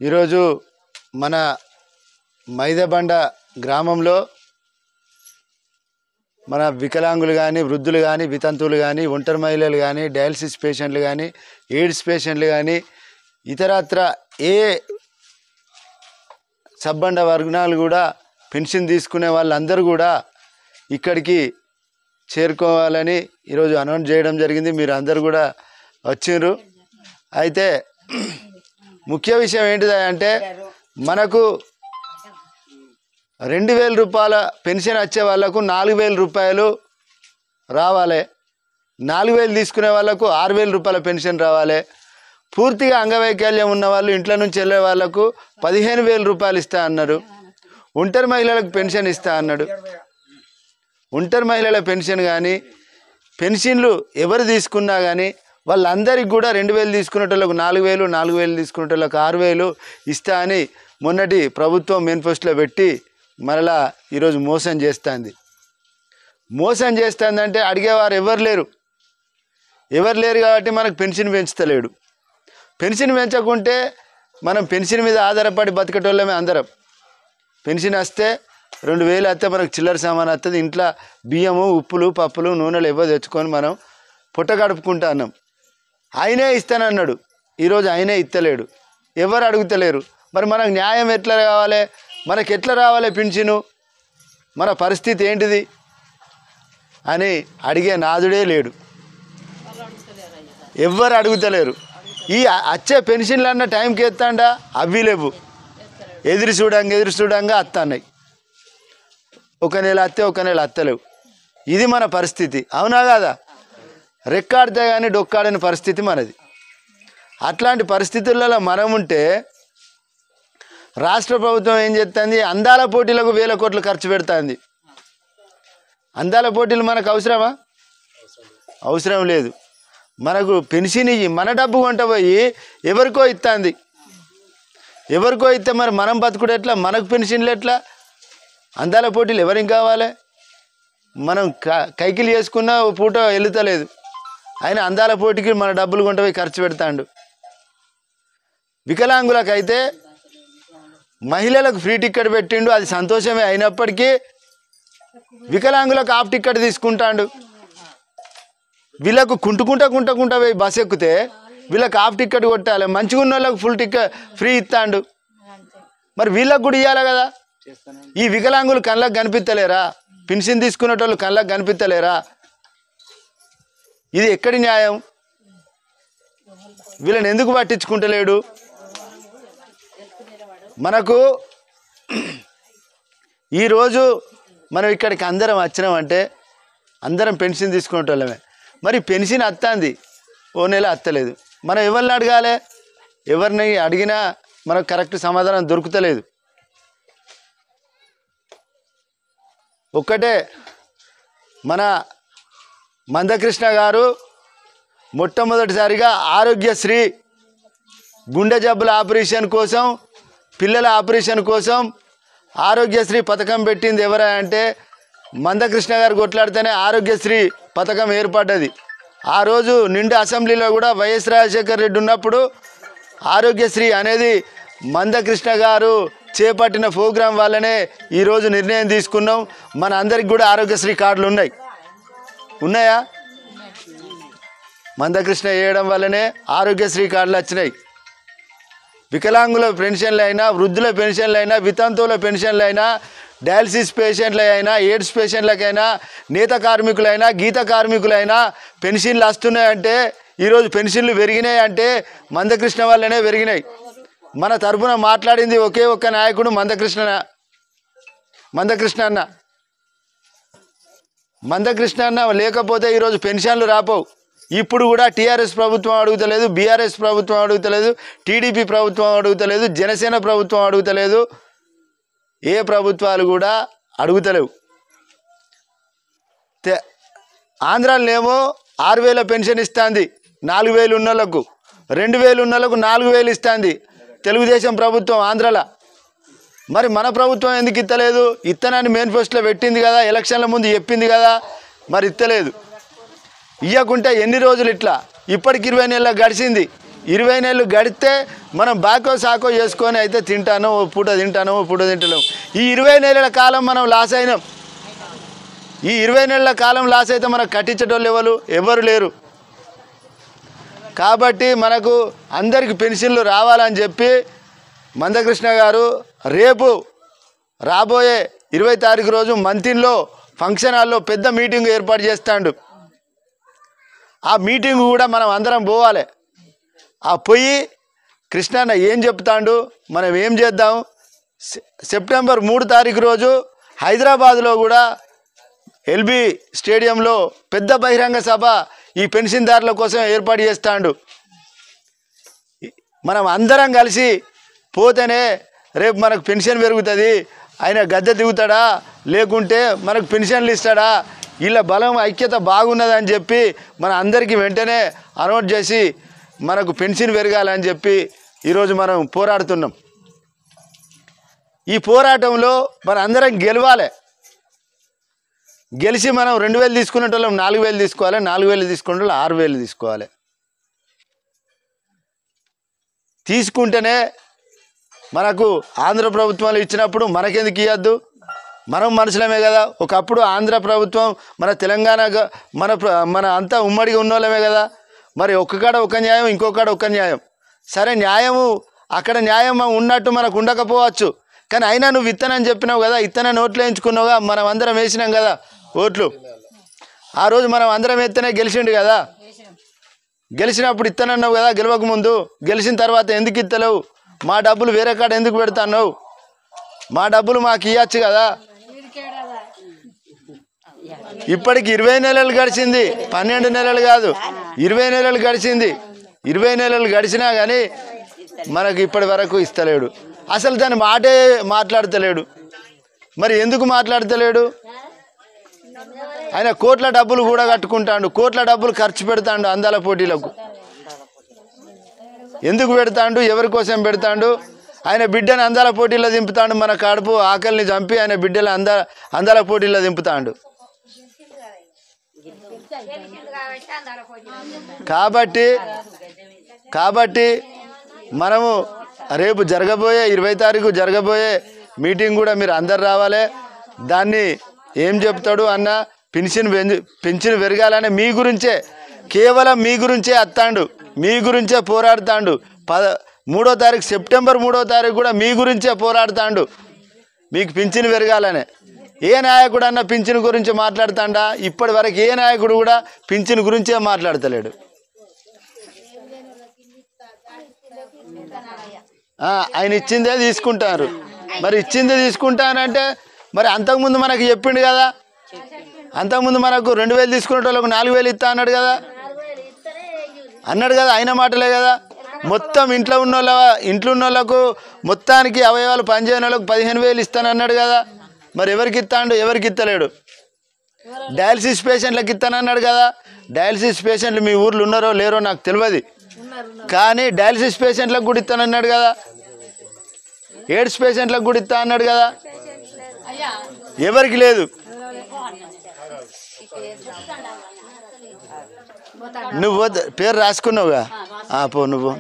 ఈరోజు మన మైదబండ గ్రామంలో మన వికలాంగులు కానీ వృద్ధులు కానీ వితంతువులు కానీ ఒంటరి మహిళలు కానీ డయాలసిస్ పేషెంట్లు కానీ ఎయిడ్స్ పేషెంట్లు కానీ ఇతరత్ర ఏ సబ్బండ వర్గాలు కూడా పెన్షన్ తీసుకునే వాళ్ళందరూ కూడా ఇక్కడికి చేరుకోవాలని ఈరోజు అనౌన్స్ చేయడం జరిగింది. మీరు అందరూ కూడా వచ్చిండ్రు. అయితే ముఖ్య విషయం ఏంటిదంటే మనకు 2000 రూపాయల పెన్షన్ వచ్చే వాళ్ళకు 4000 రూపాయలు రావాలి. 4000 తీసుకునే వాళ్ళకు 6000 రూపాయల పెన్షన్ రావాలి. పూర్తిగా అంగవైకల్యం ఉన్న వాళ్ళు ఇంట్లో నుంచి వెళ్ళే వాళ్ళకు 15000 రూపాయలు ఇస్తా అన్నారు. ఒంటరి మహిళలకు పెన్షన్ ఇస్తా అన్నాడు. ఒంటరి మహిళల పెన్షన్ కానీ పెన్షన్లు ఎవరు తీసుకున్నా కానీ వాళ్ళందరికీ కూడా 2000 తీసుకునేటోళ్ళకు 4000, 4000 తీసుకునేటోళ్ళకు 6000 ఇస్తా అని మొన్నటి ప్రభుత్వం మేనిఫెస్టోలో పెట్టి మరలా ఈరోజు మోసం చేస్తుంది. మోసం చేస్తుందంటే అడిగేవారు ఎవరు లేరు కాబట్టి మనకు పెన్షన్ పెంచుతలేడు. పెన్షన్ పెంచకుంటే మనం పెన్షన్ మీద ఆధారపడి బతికేటోళ్ళమే అందరం. పెన్షన్ వస్తే 2000 వస్తే మనకు చిల్లర సామాన్ వస్తుంది. ఇంట్లో బియ్యము, ఉప్పులు, పప్పులు, నూనెలు ఎవరు తెచ్చుకొని మనం పుట్ట గడుపుకుంటున్నాం. ఆయనే ఇస్తానన్నాడు, ఈరోజు ఆయనే ఇస్తలేడు, ఎవరు అడుగుతలేరు. మరి మనకు న్యాయం ఎట్లా కావాలి, మనకు ఎట్లా రావాలి పెన్షను, మన పరిస్థితి ఏంటిది అని అడిగే నాదుడే లేడు, ఎవ్వరు అడుగుతలేరు. ఈ వచ్చే పెన్షన్లు అన్న టైంకి ఎత్తాండా అవి లేవు, ఎదురు చూడంగా వస్తున్నాయి. ఒక నెల వస్తే ఒక నెల వస్తలేవు. ఇది మన పరిస్థితి, అవునా కాదా? రెక్కాడితే కానీ డొక్కాడని పరిస్థితి మనది. అట్లాంటి పరిస్థితులలో మనం ఉంటే రాష్ట్ర ప్రభుత్వం ఏం చేస్తుంది, అందాల పోటీలకు 1000 కోట్లు ఖర్చు పెడుతుంది. అందాల పోటీలు మనకు అవసరమా? అవసరం లేదు. మనకు పెన్షన్ ఇయ్యి, మన డబ్బు కొంట పోయి ఎవరికో ఇస్తుంది. ఎవరికో ఇస్తే మరి మనం బతుకుడు ఎట్లా, మనకు పెన్షన్లు ఎట్లా? అందాల పోటీలు ఎవరికి కావాలి? మనం కైకిలు చేసుకున్న పూట వెళుతలేదు, ఆయన అందాల పోటీకి మన డబ్బులు కొంట పోయి ఖర్చు పెడతాడు. వికలాంగులకైతే మహిళలకు ఫ్రీ టికెట్ పెట్టిండు, అది సంతోషమే. అయినప్పటికీ వికలాంగులకు హాఫ్ టికెట్ తీసుకుంటాడు. వీళ్ళకు కుంటుకుంటా పోయి బస్ ఎక్కితే వీళ్ళకి హాఫ్ టికెట్ కొట్టాలి. మంచిగా ఉన్న వాళ్ళకు ఫుల్ టికెట్ ఫ్రీ ఇస్తాడు. మరి వీళ్ళకు కూడా ఇవ్వాలి కదా. ఈ వికలాంగులు కళ్ళకు కనిపిస్తలేరా? పెన్షన్ తీసుకునేటోళ్ళు కళ్ళకు కనిపిస్తలేరా? ఇది ఎక్కడి న్యాయం? వీళ్ళని ఎందుకు పట్టించుకుంటలేడు? మనకు ఈరోజు మనం ఇక్కడికి అందరం వచ్చినామంటే అందరం పెన్షన్ తీసుకునేటోళ్ళమే. మరి పెన్షన్ వస్తుంది, ఓ నెల వస్తలేదు. మనం ఎవరిని అడగాలి? ఎవరిని అడిగినా మనకు కరెక్ట్ సమాధానం దొరుకుతలేదు. ఒక్కటే, మన మందకృష్ణ గారు మొట్టమొదటిసారిగా ఆరోగ్యశ్రీ గుండె జబ్బుల ఆపరేషన్ కోసం, పిల్లల ఆపరేషన్ కోసం ఆరోగ్యశ్రీ పథకం పెట్టింది ఎవరా అంటే మందకృష్ణ గారు కొట్లాడితేనే ఆరోగ్యశ్రీ పథకం ఏర్పడ్డది. ఆ రోజు నిండు అసెంబ్లీలో కూడా వైఎస్ రాజశేఖర రెడ్డి ఉన్నప్పుడు ఆరోగ్యశ్రీ అనేది మందకృష్ణ గారు చేపట్టిన ప్రోగ్రాం వల్లనే ఈరోజు నిర్ణయం తీసుకున్నాం. మన అందరికి కూడా ఆరోగ్యశ్రీ కార్డులు ఉన్నాయా? మందకృష్ణ వేయడం వల్లనే ఆరోగ్యశ్రీ కార్డులు వచ్చినాయి. వికలాంగుల పెన్షన్లు అయినా, వృద్ధుల పెన్షన్లు అయినా, వితంతువుల పెన్షన్లు అయినా, డయాలసిస్ పేషెంట్లు అయినా, ఎయిడ్స్ పేషెంట్లకైనా, నేత కార్మికులైనా, గీత కార్మికులైనా పెన్షన్లు వస్తున్నాయంటే, ఈరోజు పెన్షన్లు పెరిగినాయి అంటే మందకృష్ణ వల్లనే పెరిగినాయి. మన తరపున మాట్లాడింది ఒకే ఒక్క నాయకుడు మందకృష్ణ అన్న లేకపోతే ఈరోజు పెన్షన్లు రాపోవు. ఇప్పుడు కూడా టీఆర్ఎస్ ప్రభుత్వం అడుగుతలేదు, బీఆర్ఎస్ ప్రభుత్వం అడుగుతలేదు, టీడీపీ ప్రభుత్వం అడుగుతలేదు, జనసేన ప్రభుత్వం అడుగుతలేదు, ఏ ప్రభుత్వాలు కూడా అడుగుతలేవు. ఆంధ్రాలోనేమో 6000 పెన్షన్ ఇస్తుంది, 4000 ఉన్న వాళ్ళకు, 2000 ఉన్న వాళ్ళకు 4000 ఇస్తుంది తెలుగుదేశం ప్రభుత్వం ఆంధ్రాలో. మరి మన ప్రభుత్వం ఎందుకు ఇస్తలేదు? ఇత్తనాన్ని మేనిఫెస్టోలో పెట్టింది కదా, ఎలక్షన్ల ముందు చెప్పింది కదా, మరి ఇస్తలేదు. ఇవ్వకుంటే ఎన్ని రోజులు ఇట్లా? ఇప్పటికి 20 నెలలు గడిచింది. 20 నెలలు గడితే మనం బాకో సాకో చేసుకొని అయితే తింటాను, ఓ పూట తింటాను, ఓ పూట తింటలేము. ఈ 20 నెలల కాలం మనం లాస్ అయినాం. ఈ 20 నెలల కాలం లాస్ అయితే మనకు కట్టించేటోళ్ళు ఎవరు లేరు. కాబట్టి మనకు అందరికి పెన్షన్లు రావాలని చెప్పి మందకృష్ణ గారు రేపు రాబోయే 20 తారీఖు రోజు మంతిన్లో ఫంక్షన్ హాల్లో పెద్ద మీటింగ్ ఏర్పాటు చేస్తాడు. ఆ మీటింగ్ కూడా మనం అందరం పోవాలి. ఆ పోయి కృష్ణన్న ఏం చెప్తాడు, మనం ఏం చేద్దాం, సెప్టెంబర్ 3 తారీఖు రోజు హైదరాబాద్లో కూడా ఎల్బీ స్టేడియంలో పెద్ద బహిరంగ సభ ఈ పెన్షన్దారుల కోసం ఏర్పాటు చేస్తాడు. మనం అందరం కలిసి పోతేనే రేపు మనకు పెన్షన్ పెరుగుతుంది. ఆయన గద్దె దిగుతాడా లేకుంటే మనకు పెన్షన్లు ఇస్తాడా, వీళ్ళ బలం ఐక్యత బాగున్నదని చెప్పి మన అందరికీ వెంటనే అనౌన్స్ చేసి మనకు పెన్షన్ పెరగాలని చెప్పి ఈరోజు మనం పోరాడుతున్నాం. ఈ పోరాటంలో మన అందరం గెలవాలి. గెలిచి మనం 2000 తీసుకునేటోళ్ళం 4000 తీసుకోవాలి, 4000 తీసుకునేటోళ్ళు 6000 తీసుకోవాలి. తీసుకుంటేనే మనకు ఆంధ్ర ప్రభుత్వాలు ఇచ్చినప్పుడు మనకెందుకు ఇవ్వద్దు, మనం మనుషులమే కదా. ఒకప్పుడు ఆంధ్ర ప్రభుత్వం మన తెలంగాణ మన అంతా ఉమ్మడిగా ఉన్నోళ్ళమే కదా. మరి ఒక్కకాడ ఒక న్యాయం, ఇంకొకడ ఒక న్యాయం. సరే న్యాయము అక్కడ న్యాయం ఉన్నట్టు మనకు ఉండకపోవచ్చు, కానీ అయినా నువ్వు ఇత్తనని చెప్పినావు కదా, ఇత్తనని ఓట్లు వేయించుకున్నావుగా, మనం అందరం వేసినాం కదా ఓట్లు. ఆ రోజు మనం అందరం ఎత్తనే గెలిచిండు కదా. గెలిచినప్పుడు ఇత్తనన్నావు కదా గెలవక ముందు. గెలిచిన తర్వాత ఎందుకు ఇత్తలేవు, మా డబ్బులు వేరే కాడ ఎందుకు పెడతాన్నావు, మా డబ్బులు మాకు ఇవ్వచ్చు కదా. ఇప్పటికి 20 నెలలు గడిచింది, 12 నెలలు కాదు 20 నెలలు గడిచింది. 20 నెలలు గడిచినా కానీ మనకు ఇప్పటి వరకు ఇస్తలేడు. అసలు దాని మాటే మాట్లాడతలేడు. మరి ఎందుకు మాట్లాడతలేడు? ఆయన కోట్ల డబ్బులు కూడా కట్టుకుంటాడు, కోట్ల డబ్బులు ఖర్చు పెడతాడు అందాల పోటీలకు. ఎందుకు పెడతాడు, ఎవరి కోసం పెడతాడు? ఆయన బిడ్డను అందాల పోటీల్లో దింపుతాడు. మన కడుపు ఆకలిని చంపి ఆయన బిడ్డలు అందాల పోటీల్లో దింపుతాడు. కాబట్టి మనము రేపు జరగబోయే 20 తారీఖు జరగబోయే మీటింగ్ కూడా మీరు అందరు రావాలి. దాన్ని ఏం చెప్తాడు అన్న, పెన్షన్ పెరగాలని మీ గురించే, కేవలం మీ గురించే అత్తాడు, మీ గురించే పోరాడుతాడు. 3వ తారీఖు సెప్టెంబర్ 3వ తారీఖు కూడా మీ గురించే పోరాడుతాడు, మీకు పింఛను పెరగాలని. ఏ నాయకుడు అన్న పింఛను గురించి మాట్లాడుతాడా? ఇప్పటి వరకు ఏ నాయకుడు కూడా పింఛను గురించే మాట్లాడతలేడు. ఆయన ఇచ్చిందే తీసుకుంటారు. మరి ఇచ్చిందే తీసుకుంటానంటే మరి అంతకుముందు మనకు చెప్పిండు కదా, అంతకుముందు మనకు 2000 తీసుకునేటోళ్ళకు 4000 ఇస్తా అన్నాడు కదా, ఆయన మాటలే కదా. మొత్తం ఇంట్లో ఉన్న వాళ్ళకు మొత్తానికి అవయవాలు పనిచేయని వాళ్ళకు 15,000 ఇస్తానన్నాడు కదా. మరి ఎవరికి ఇస్తాడు? ఎవరికి ఇస్తలేడు. డయాలసిస్ పేషెంట్లకు ఇస్తానన్నాడు కదా. డయాలసిస్ పేషెంట్లు మీ ఊర్లో ఉన్నారో లేరో నాకు తెలియదు, కానీ డయాలసిస్ పేషెంట్లకు కూడా ఇస్తానన్నాడు కదా. ఎయిడ్స్ పేషెంట్లకు కూడా ఇస్తా అన్నాడు కదా. ఎవరికి లేదు. నువ్వు పేరు రాసుకున్నావుగా, పో నువ్వు.